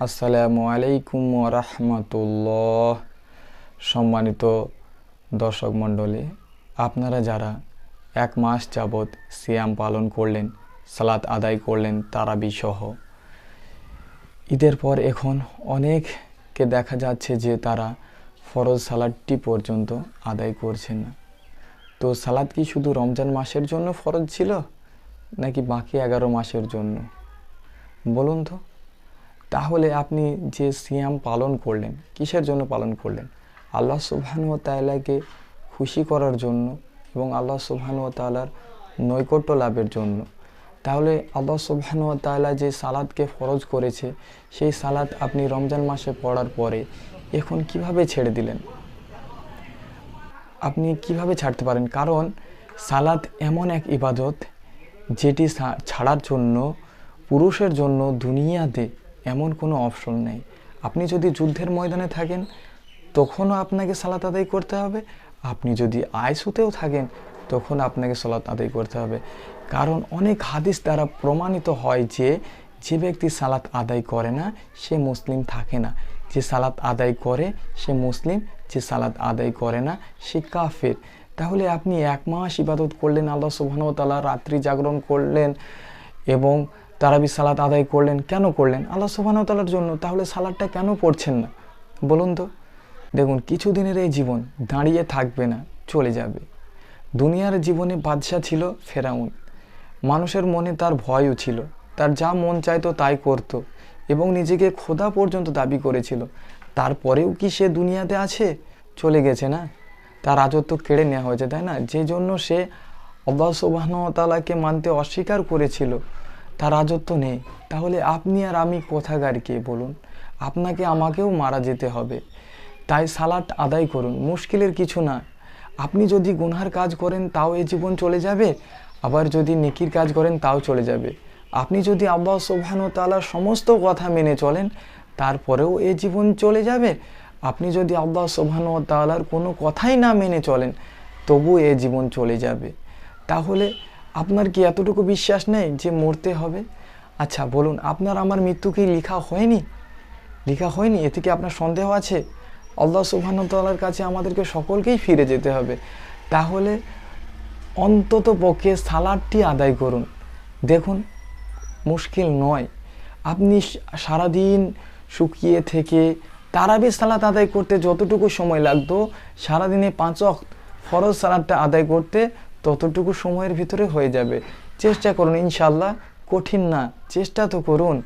আসসালামু আলাইকুম ওয়া রাহমাতুল্লাহ। সম্মানিত দর্শক মণ্ডলী, আপনারা যারা এক মাস যাবৎ সিয়াম পালন করলেন, সালাত আদায় করলেন তারাবি সহ, ঈদের পর এখন অনেককে দেখা যাচ্ছে যে তারা ফরজ সালাতটি পর্যন্ত আদায় করছে না। তো সালাত কি শুধু রমজান মাসের জন্য ফরজ ছিল নাকি বাকি 11 মাসের জন্য? বলুন তো। তাহলে আপনি যে সিয়াম পালন করলেন, কিসের জন্য পালন করলেন? আল্লাহ সুবহানাহু ওয়া তাআলাকে খুশি করার জন্য এবং আল্লাহ সুবহানাহু ওয়া তাআলার নৈকট্য লাভের জন্য। তাহলে আল্লাহ সুবহানাহু ওয়া তাআলা যে সালাতকে ফরজ করেছে, সেই সালাত আপনি রমজান মাসে পড়ার পরে এখন কিভাবে ছেড়ে দিলেন? আপনি কিভাবে ছাড়তে পারেন? কারণ সালাত এমন এক ইবাদত যেটি ছাড়ার জন্য পুরুষের জন্য দুনিয়াতে এমন কোনো অপশন নেই। আপনি যদি যুদ্ধের ময়দানে থাকেন তখনও আপনাকে সালাত আদায় করতে হবে, আপনি যদি আইসিইউতেও থাকেন তখন আপনাকে সালাত আদায় করতে হবে। কারণ অনেক হাদিস দ্বারা প্রমাণিত হয় যে যে ব্যক্তি সালাত আদায় করে না সে মুসলিম থাকে না, যে সালাত আদায় করে সে মুসলিম, যে সালাত আদায় করে না সে কাফের। তাহলে আপনি এক মাস ইবাদত করলেন, আল্লাহ সুবহানাহু ওয়া তাআলা রাত্রি জাগরণ করলেন এবং তারাবি সালাত আদায় করলেন। কেন করলেন? আল্লাহ সুবহানাহু ওয়া তাআলার জন্য। তাহলে সালাতটা কেন পড়ছেন না বলুন তো? দেখুন, কিছুদিনের এই জীবন দাঁড়িয়ে থাকবে না, চলে যাবে। দুনিয়ার জীবনে বাদশা ছিল ফেরাউন। মানুষের মনে তার ভয়ও ছিল, তার যা মন চাইতো তাই করত এবং নিজেকে খোদা পর্যন্ত দাবি করেছিল। তারপরেও কি সে দুনিয়াতে আছে? চলে গেছে না, তার রাজত্ব কেড়ে নেওয়া হয়েছে, তাই না? যে জন্য সে আল্লাহ সুবহানাহু ওয়া তাআলাকে মানতে অস্বীকার করেছিল, তার রাজত্ব নেই। তাহলে আপনি আর আমি কোথাকার কে বলুন? আপনাকে আমাকেও মারা যেতে হবে। তাই সালাত আদায় করুন, মুশকিলের কিছু না। আপনি যদি গুনহার কাজ করেন তাও এই জীবন চলে যাবে, আবার যদি নেকির কাজ করেন তাও চলে যাবে। আপনি যদি আল্লাহ সুবহানাহু ওয়া তাআলার সমস্ত কথা মেনে চলেন তারপরেও এই জীবন চলে যাবে। আপনি যদি আল্লাহ সুবহানাহু ওয়া তাআলার কোনো কথাই না মেনে চলেন তবু এই জীবন চলে যাবে। তাহলে আপনার কি এতটুকু বিশ্বাস নেই যে মরতে হবে? আচ্ছা বলুন, আপনার আমার মৃত্যু কি লেখা হয়নি? লেখা হয়নি? এতে কি আপনার সন্দেহ আছে? আল্লাহ সুবহানাহু ওয়া তাআলার কাছে আমাদেরকে সকলকেই ফিরে যেতে হবে। তাহলে অন্তত পক্ষে সালাতটি আদায় করুন। দেখুন, মুশকিল নয়। আপনি সারাদিন শুকিয়ে থেকে তারাবি সালাত আদায় করতে যতটুকু সময় লাগতো, সারাদিনে 5 ওয়াক্ত ফরজ সালাতটা আদায় করতে ততটুকু সময়ের ভিতরে হয়ে যাবে। চেষ্টা করুন, ইনশাআল্লাহ। কঠিন না, চেষ্টা তো করুন।